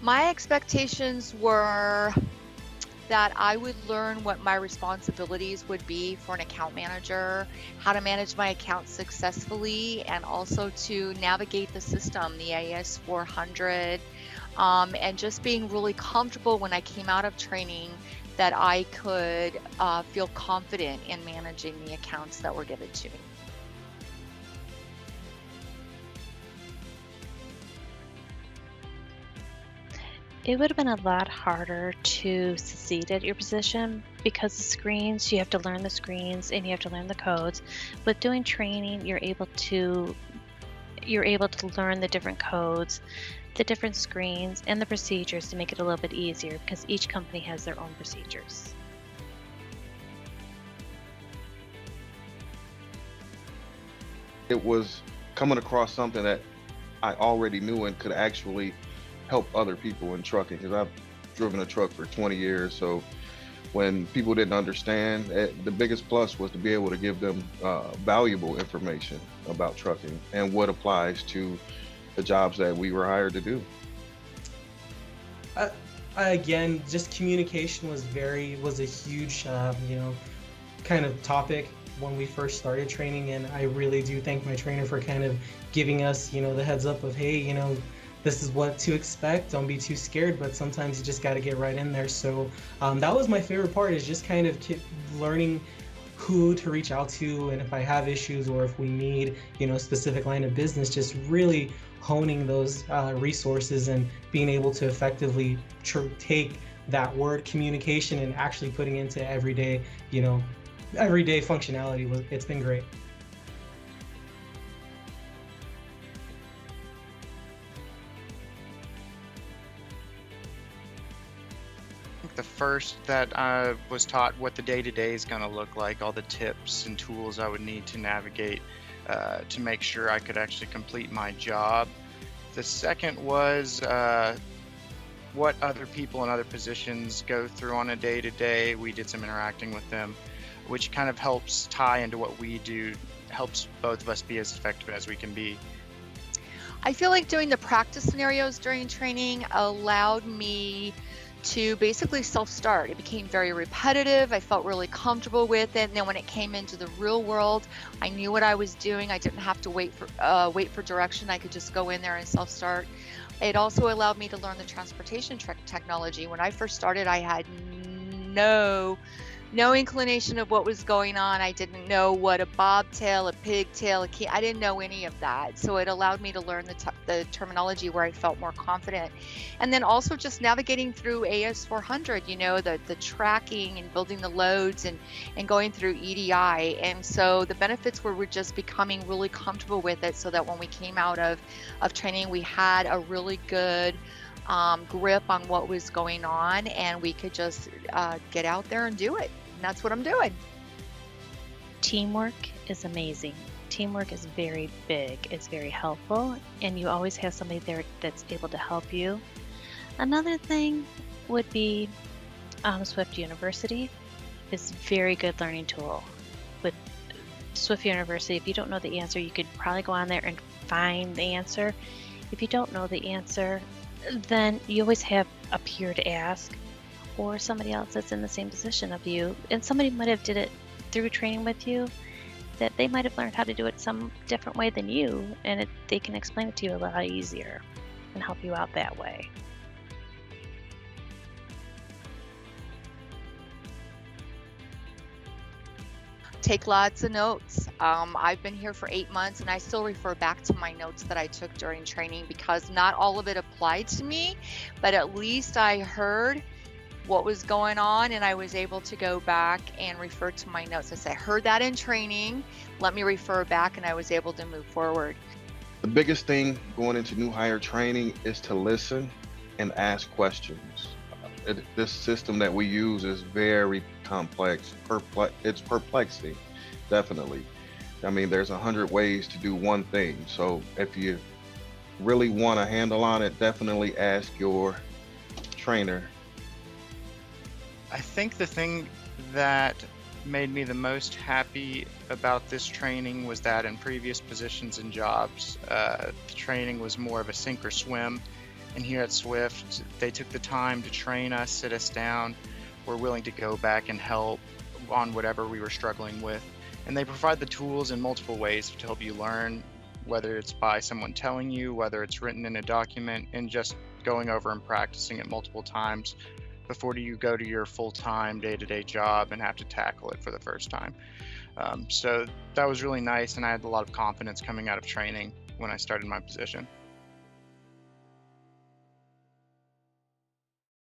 My expectations were that I would learn what my responsibilities would be for an account manager, how to manage my accounts successfully, and also to navigate the system, the AS 400, and just being really comfortable when I came out of training that I could feel confident in managing the accounts that were given to me. It would have been a lot harder to succeed at your position because the screens, you have to learn the screens and you have to learn the codes. With doing training, you're able to learn the different codes, the different screens, and the procedures to make it a little bit easier because each company has their own procedures. It was coming across something that I already knew and could actually help other people in trucking because I've driven a truck for 20 years. So when people didn't understand, the biggest plus was to be able to give them valuable information about trucking and what applies to the jobs that we were hired to do. I, Again, just communication was a huge kind of topic when we first started training, and I really do thank my trainer for kind of giving us the heads up of, hey, this is what to expect, don't be too scared, but sometimes you just got to get right in there. So that was my favorite part, is just kind of learning who to reach out to, and if I have issues or if we need specific line of business, just really honing those resources and being able to effectively take that word communication and actually putting into everyday functionality. It's been great. Think the first that I was taught what the day-to-day is going to look like, all the tips and tools I would need to navigate to make sure I could actually complete my job. The second was what other people in other positions go through on a day-to-day. We did some interacting with them, which kind of helps tie into what we do, helps both of us be as effective as we can be. I feel like doing the practice scenarios during training allowed me to basically self-start. It became very repetitive. I felt really comfortable with it. And then when it came into the real world, I knew what I was doing. I didn't have to wait for direction. I could just go in there and self-start. It also allowed me to learn the transportation technology. When I first started, I had no inclination of what was going on. I didn't know what a bobtail, a pigtail, I didn't know any of that. So it allowed me to learn the terminology where I felt more confident. And then also just navigating through AS400, the tracking and building the loads and going through EDI. And so the benefits were just becoming really comfortable with it, so that when we came out of training, we had a really good grip on what was going on, and we could just get out there and do it. And that's what I'm doing. Teamwork is amazing. Teamwork is very big, it's very helpful, and you always have somebody there that's able to help you. Another thing would be Swift University is a very good learning tool. With Swift University, if you don't know the answer, you could probably go on there and find the answer. If you don't know the answer, then you always have a peer to ask, or somebody else that's in the same position of you, and somebody might have did it through training with you, that they might have learned how to do it some different way than you, and they can explain it to you a lot easier and help you out that way. Take lots of notes. I've been here for 8 months, and I still refer back to my notes that I took during training, because not all of it applied to me, but at least I heard what was going on, and I was able to go back and refer to my notes. I said, I heard that in training, let me refer back, and I was able to move forward. The biggest thing going into new hire training is to listen and ask questions. This system that we use is very complex. It's perplexing, definitely. I mean, there's 100 ways to do one thing. So if you really want a handle on it, definitely ask your trainer. I think the thing that made me the most happy about this training was that in previous positions and jobs, the training was more of a sink or swim. And here at Swift, they took the time to train us, sit us down. We're willing to go back and help on whatever we were struggling with. And they provide the tools in multiple ways to help you learn, whether it's by someone telling you, whether it's written in a document, and just going over and practicing it multiple times before you go to your full-time day-to-day job and have to tackle it for the first time. So that was really nice, and I had a lot of confidence coming out of training when I started my position.